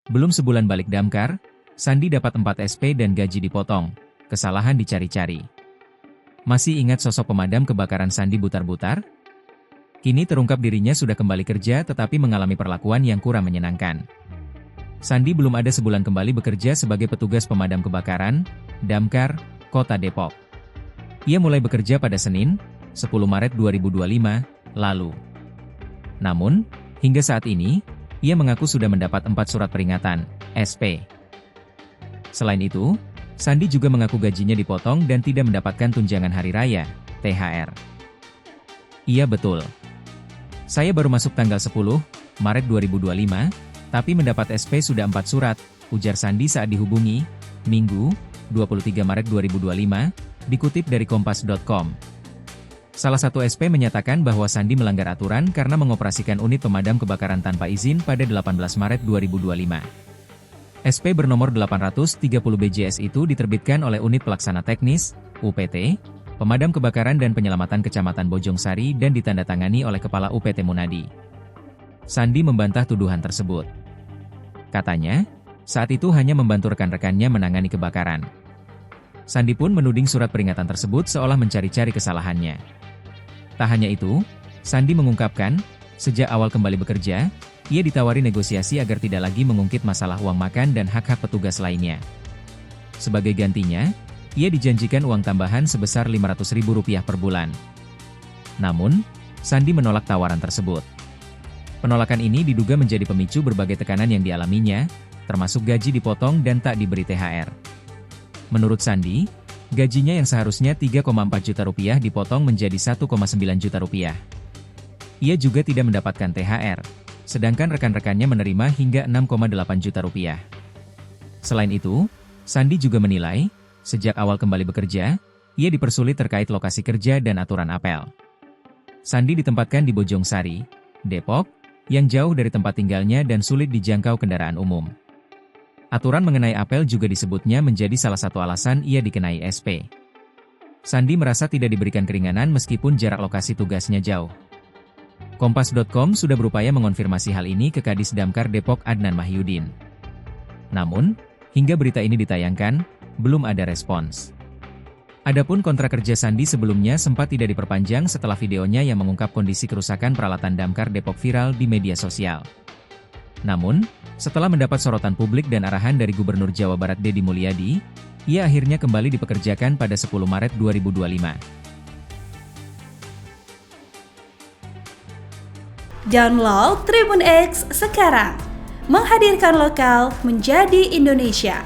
Belum sebulan balik damkar, Sandi dapat 4 SP dan gaji dipotong. Kesalahan dicari-cari. Masih ingat sosok pemadam kebakaran Sandi Butar-Butar? Kini terungkap dirinya sudah kembali kerja tetapi mengalami perlakuan yang kurang menyenangkan. Sandi belum ada sebulan kembali bekerja sebagai petugas pemadam kebakaran, damkar, Kota Depok. Ia mulai bekerja pada Senin, 10 Maret 2025, lalu. Namun, hingga saat ini, ia mengaku sudah mendapat 4 surat peringatan, SP. Selain itu, Sandi juga mengaku gajinya dipotong dan tidak mendapatkan tunjangan hari raya, THR. Iya betul. Saya baru masuk tanggal 10 Maret 2025, tapi mendapat SP sudah 4 surat, ujar Sandi saat dihubungi, Minggu, 23 Maret 2025, dikutip dari kompas.com. Salah satu SP menyatakan bahwa Sandi melanggar aturan karena mengoperasikan unit pemadam kebakaran tanpa izin pada 18 Maret 2025. SP bernomor 830 BJS itu diterbitkan oleh Unit Pelaksana Teknis, UPT, Pemadam Kebakaran dan Penyelamatan Kecamatan Bojongsari dan ditandatangani oleh Kepala UPT Munadi. Sandi membantah tuduhan tersebut. Katanya, saat itu hanya membantu rekan-rekannya menangani kebakaran. Sandi pun menuding surat peringatan tersebut seolah mencari-cari kesalahannya. Tak hanya itu, Sandi mengungkapkan, sejak awal kembali bekerja, ia ditawari negosiasi agar tidak lagi mengungkit masalah uang makan dan hak-hak petugas lainnya. Sebagai gantinya, ia dijanjikan uang tambahan sebesar Rp500.000 per bulan. Namun, Sandi menolak tawaran tersebut. Penolakan ini diduga menjadi pemicu berbagai tekanan yang dialaminya, termasuk gaji dipotong dan tak diberi THR. Menurut Sandi, gajinya yang seharusnya Rp3,4 juta dipotong menjadi Rp1,9 juta. Ia juga tidak mendapatkan THR, sedangkan rekan-rekannya menerima hingga Rp6,8 juta. Selain itu, Sandi juga menilai, sejak awal kembali bekerja, ia dipersulit terkait lokasi kerja dan aturan apel. Sandi ditempatkan di Bojongsari, Depok, yang jauh dari tempat tinggalnya dan sulit dijangkau kendaraan umum. Aturan mengenai apel juga disebutnya menjadi salah satu alasan ia dikenai SP. Sandi merasa tidak diberikan keringanan meskipun jarak lokasi tugasnya jauh. Kompas.com sudah berupaya mengonfirmasi hal ini ke Kadis Damkar Depok Adnan Mahyudin. Namun, hingga berita ini ditayangkan, belum ada respons. Adapun kontrak kerja Sandi sebelumnya sempat tidak diperpanjang setelah videonya yang mengungkap kondisi kerusakan peralatan damkar Depok viral di media sosial. Namun, setelah mendapat sorotan publik dan arahan dari Gubernur Jawa Barat Deddy Mulyadi, ia akhirnya kembali dipekerjakan pada 10 Maret 2025. Download Tribun X sekarang, menghadirkan lokal menjadi Indonesia.